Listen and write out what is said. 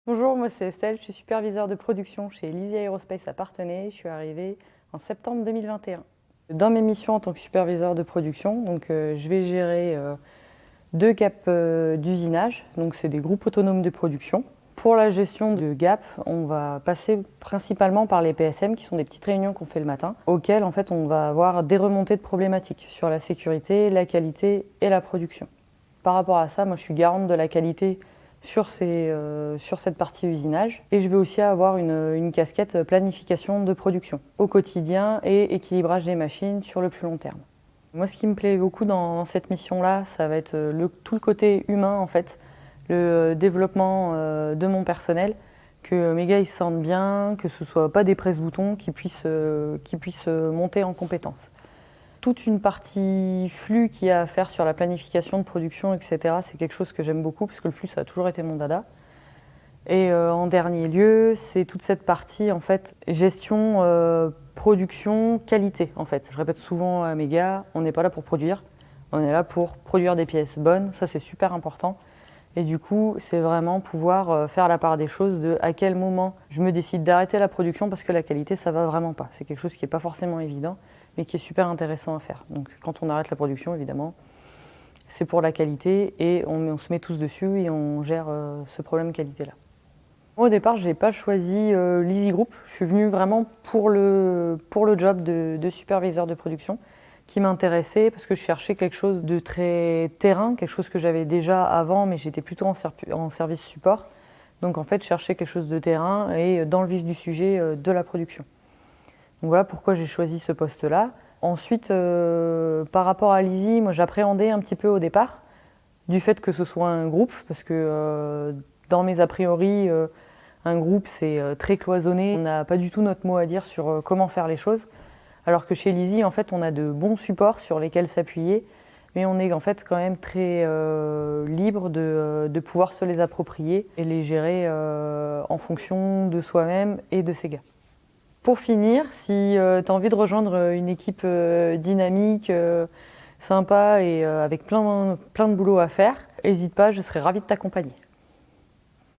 Bonjour, moi c'est Estelle, je suis superviseur de production chez Lizzie Aerospace à Parthenay. Je suis arrivée en septembre 2021. Dans mes missions en tant que superviseur de production, je vais gérer deux GAP d'usinage, donc c'est des groupes autonomes de production. Pour la gestion de GAP, on va passer principalement par les PSM, qui sont des petites réunions qu'on fait le matin, auxquelles en fait on va avoir des remontées de problématiques sur la sécurité, la qualité et la production. Par rapport à ça, moi je suis garante de la qualité sur cette partie usinage. Et je vais aussi avoir une casquette planification de production au quotidien et équilibrage des machines sur le plus long terme. Moi, ce qui me plaît beaucoup dans cette mission-là, ça va être tout le côté humain, en fait, le développement de mon personnel, que mes gars ils se sentent bien, que ce ne soit pas des presse-boutons, qui puissent monter en compétences. Toute une partie flux qu'il y a à faire sur la planification de production, etc. C'est quelque chose que j'aime beaucoup parce que le flux, ça a toujours été mon dada. Et en dernier lieu, c'est toute cette partie en fait gestion, production, qualité. En fait, je répète souvent à mes gars, on n'est pas là pour produire, on est là pour produire des pièces bonnes. Ça, c'est super important. Et du coup, c'est vraiment pouvoir faire la part des choses de à quel moment je me décide d'arrêter la production parce que la qualité, ça va vraiment pas. C'est quelque chose qui n'est pas forcément évident, mais qui est super intéressant à faire. Donc quand on arrête la production, évidemment, c'est pour la qualité et on se met tous dessus et on gère ce problème qualité-là. Au départ, je n'ai pas choisi l'Easy Group. Je suis venue vraiment pour le job de superviseur de production qui m'intéressait parce que je cherchais quelque chose de très terrain, quelque chose que j'avais déjà avant, mais j'étais plutôt en service support. Donc en fait, je cherchais quelque chose de terrain et dans le vif du sujet de la production. Donc voilà pourquoi j'ai choisi ce poste-là. Ensuite, par rapport à l'Easy, moi j'appréhendais un petit peu au départ du fait que ce soit un groupe, parce que dans mes a priori, un groupe c'est très cloisonné. On n'a pas du tout notre mot à dire sur comment faire les choses. Alors que chez Lizzie, en fait, on a de bons supports sur lesquels s'appuyer, mais on est en fait quand même très libre de pouvoir se les approprier et les gérer en fonction de soi-même et de ses gars. Pour finir, si tu as envie de rejoindre une équipe dynamique, sympa et avec plein de boulot à faire, n'hésite pas, je serai ravie de t'accompagner.